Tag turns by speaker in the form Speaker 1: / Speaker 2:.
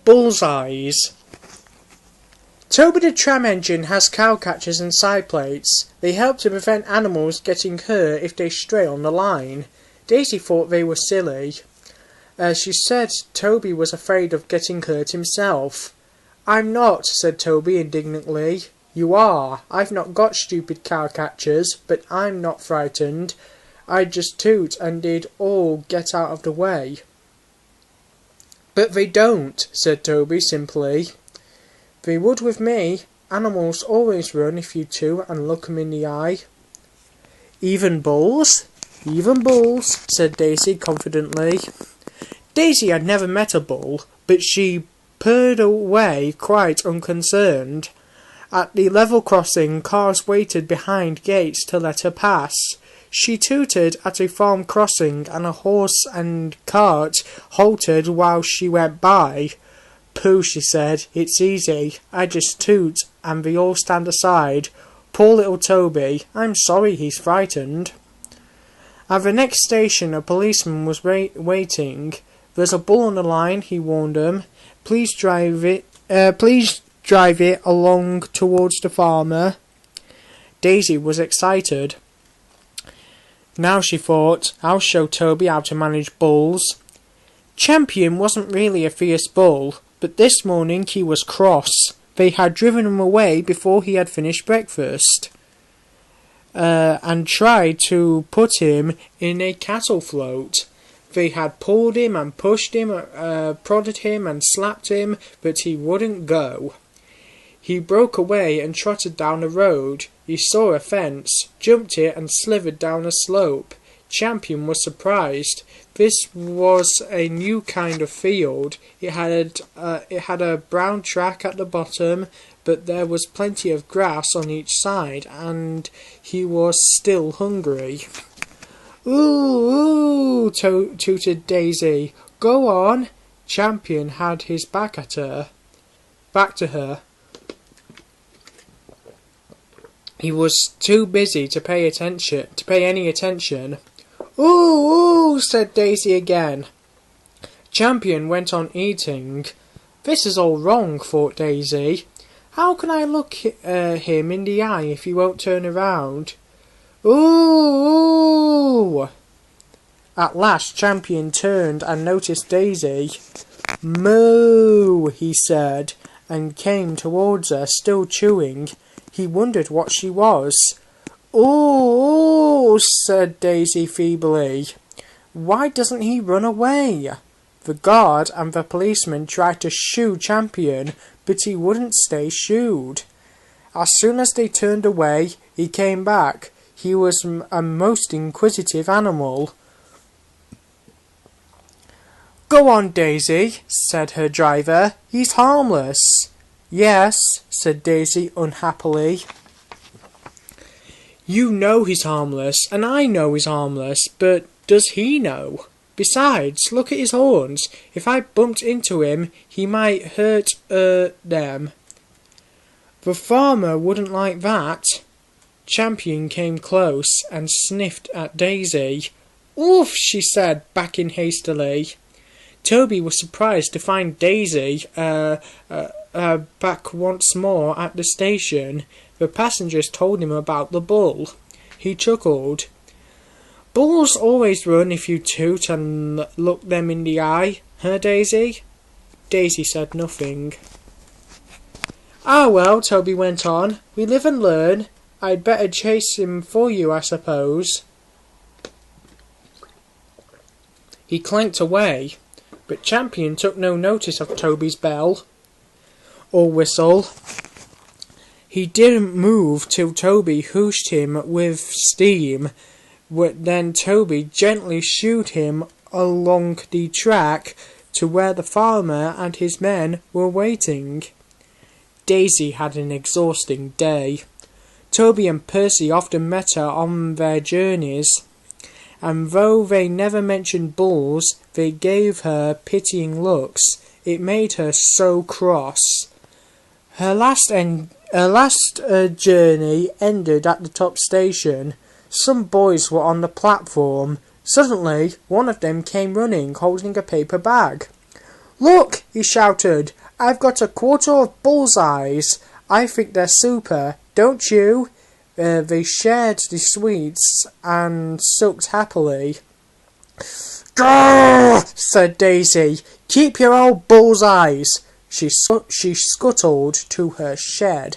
Speaker 1: Bullseyes. Toby the tram engine has cow catchers and side plates. They help to prevent animals getting hurt if they stray on the line. Daisy thought they were silly. She said Toby was afraid of getting hurt himself. "I'm not," said Toby indignantly. "You are. I've not got stupid cow catchers, but I'm not frightened. I just toot and they'd all get out of the way." "But they don't," said Toby simply. "They would with me. Animals always run if you toot and look 'em in the eye." "Even bulls?" "Even bulls," said Daisy confidently. Daisy had never met a bull, but she purred away quite unconcerned. At the level crossing, cars waited behind gates to let her pass. She tooted at a farm crossing, and a horse and cart halted while she went by. "Pooh," she said, "it's easy. I just toot, and they all stand aside. Poor little Toby. I'm sorry he's frightened." At the next station, a policeman was waiting. "There's a bull on the line," he warned them. Please drive it along towards the farmer." Daisy was excited. Now, she thought, I'll show Toby how to manage bulls. Champion wasn't really a fierce bull, but this morning he was cross. They had driven him away before he had finished breakfast, and tried to put him in a cattle float. They had pulled him and pushed him, prodded him and slapped him, but he wouldn't go. He broke away and trotted down the road. He saw a fence, jumped it and slithered down a slope. Champion was surprised. This was a new kind of field. It had a brown track at the bottom, but there was plenty of grass on each side, and he was still hungry. "Ooh, ooh," tooted Daisy. "Go on." Champion had his back to her. He was too busy to pay any attention. "Ooh, ooh," said Daisy again. Champion went on eating. This is all wrong, thought Daisy. How can I look him in the eye if he won't turn around? Ooh! At last Champion turned and noticed Daisy. "Moo," he said, and came towards her, still chewing. He wondered what she was. "Ooh," said Daisy feebly. "Why doesn't he run away?" The guard and the policeman tried to shoo Champion, but he wouldn't stay shooed. As soon as they turned away, he came back. He was a most inquisitive animal. "Go on, Daisy," said her driver. "He's harmless." "Yes," said Daisy unhappily. "You know he's harmless, and I know he's harmless, but does he know? Besides, look at his horns. If I bumped into him, he might hurt them." "The farmer wouldn't like that." Champion came close and sniffed at Daisy. "Oof," she said, backing hastily. Toby was surprised to find Daisy back once more at the station. The passengers told him about the bull. He chuckled. "Bulls always run if you toot and look them in the eye, huh, Daisy?" Daisy said nothing. "Ah, well," Toby went on, "we live and learn. I'd better chase him for you, I suppose." He clanked away, but Champion took no notice of Toby's bell or whistle. He didn't move till Toby hooshed him with steam. Then Toby gently shooed him along the track to where the farmer and his men were waiting. Daisy had an exhausting day. Toby and Percy often met her on their journeys, and though they never mentioned bulls, they gave her pitying looks. It made her so cross. Her last journey ended at the top station. Some boys were on the platform. Suddenly, one of them came running, holding a paper bag. Look, he shouted, I've got a quarter of bullseyes. I think they're super, don't you? They shared the sweets and sucked happily. Grrr, said Daisy. Keep your old bullseyes. She scuttled to her shed.